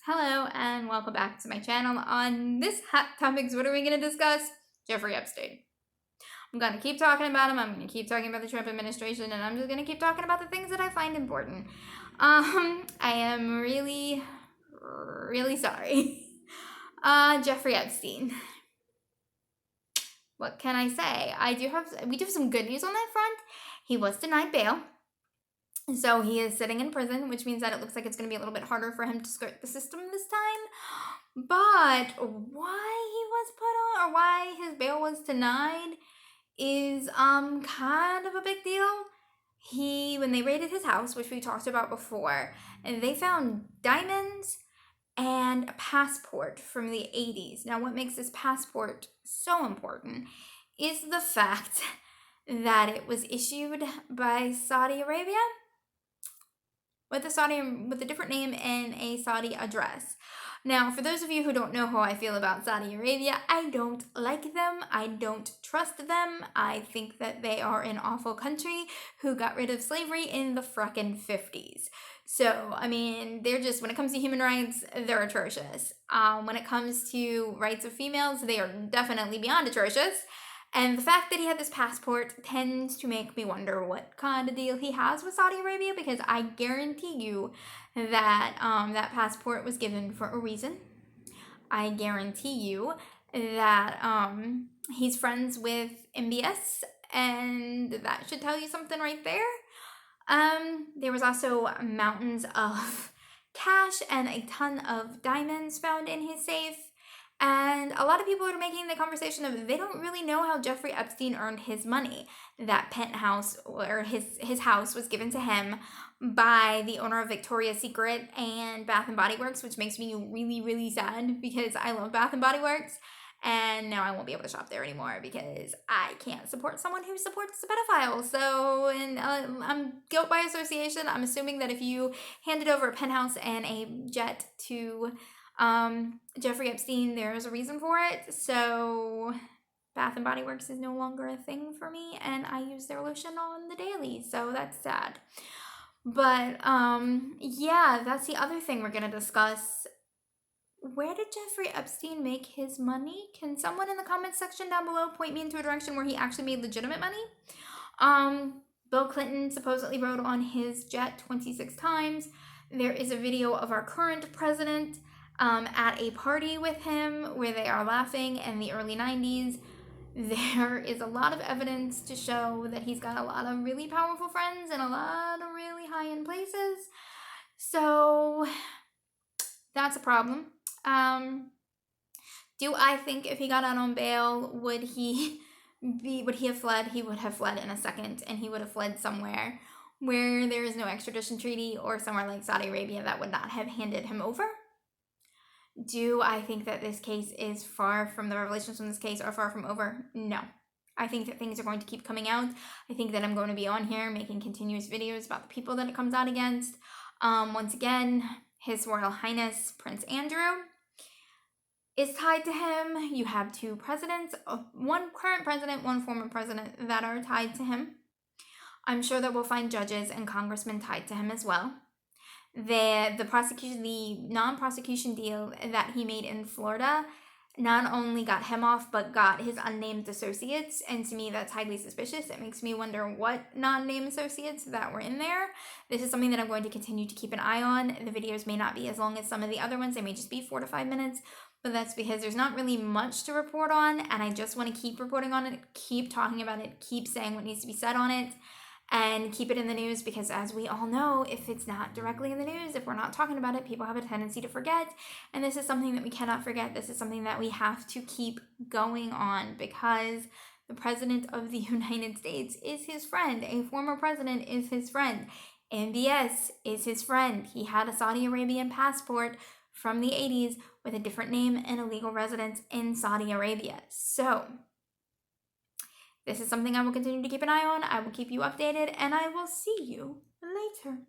Hello and welcome back to my channel. On this hot topics, what are we going to discuss? Jeffrey Epstein. I'm going to keep talking about him. I'm going to keep talking about the Trump administration, and I'm just going to keep talking about the things that I find important. I am really sorry. Jeffrey Epstein. What can I say? We do have some good news on that front. He was denied bail. So he is sitting in prison, which means that it looks like it's going to be a little bit harder for him to skirt the system this time. But why he was put on, or why his bail was denied, is kind of a big deal. When they raided his house, which we talked about before, and they found diamonds and a passport from the 80s. Now, what makes this passport so important is the fact that it was issued by Saudi Arabia with a different name and a Saudi address. Now, for those of you who don't know how I feel about Saudi Arabia, I don't like them. I don't trust them. I think that they are an awful country who got rid of slavery in the frickin' 50s. So, I mean, they're just, when it comes to human rights, they're atrocious. When it comes to rights of females, they are definitely beyond atrocious. And the fact that he had this passport tends to make me wonder what kind of deal he has with Saudi Arabia, because I guarantee you that that passport was given for a reason. I guarantee you that he's friends with MBS, and that should tell you something right there. There was also mountains of cash and a ton of diamonds found in his safe. And a lot of people are making the conversation of they don't really know how Jeffrey Epstein earned his money. That penthouse, or his house, was given to him by the owner of Victoria's Secret and Bath and Body Works, which makes me really sad because I love Bath and Body Works. And now I won't be able to shop there anymore because I can't support someone who supports a pedophile. So, and I'm guilt by association. I'm assuming that if you handed over a penthouse and a jet to Jeffrey Epstein, there's a reason for it. So Bath and Body Works is no longer a thing for me, and I use their lotion on the daily, so that's sad. But yeah, that's the other thing we're gonna discuss. Where did Jeffrey Epstein make his money? Can someone in the comments section down below point me into a direction where he actually made legitimate money? Bill Clinton supposedly rode on his jet 26 times. There is a video of our current president at a party with him where they are laughing in the early 90s. There is a lot of evidence to show that he's got a lot of really powerful friends and a lot of really high-end places. So that's a problem. Do I think if he got out on bail, would he have fled? He would have fled in a second, and he would have fled somewhere where there is no extradition treaty, or somewhere like Saudi Arabia that would not have handed him over. Do I think that this case is far from, the revelations from this case are far from over? No. I think that things are going to keep coming out. I think that I'm going to be on here making continuous videos about the people that it comes out against. Once again, His Royal Highness Prince Andrew is tied to him. You have two presidents, one current president, one former president, that are tied to him. I'm sure that we'll find judges and congressmen tied to him as well. The non-prosecution deal that he made in Florida not only got him off, but got his unnamed associates, and to me that's highly suspicious. It makes me wonder what non-named associates that were in there. This is something that I'm going to continue to keep an eye on. The videos may not be as long as some of the other ones. They may just be 4 to 5 minutes, but that's because there's not really much to report on, and I just want to keep reporting on it, keep talking about it, keep saying what needs to be said on it, and keep it in the news, because as we all know, if it's not directly in the news, if we're not talking about it, people have a tendency to forget. And this is something that we cannot forget. This is something that we have to keep going on, because the president of the United States is his friend. A former president is his friend. MBS is his friend. He had a Saudi Arabian passport from the 80s with a different name and a legal residence in Saudi Arabia. So this is something I will continue to keep an eye on. I will keep you updated, and I will see you later.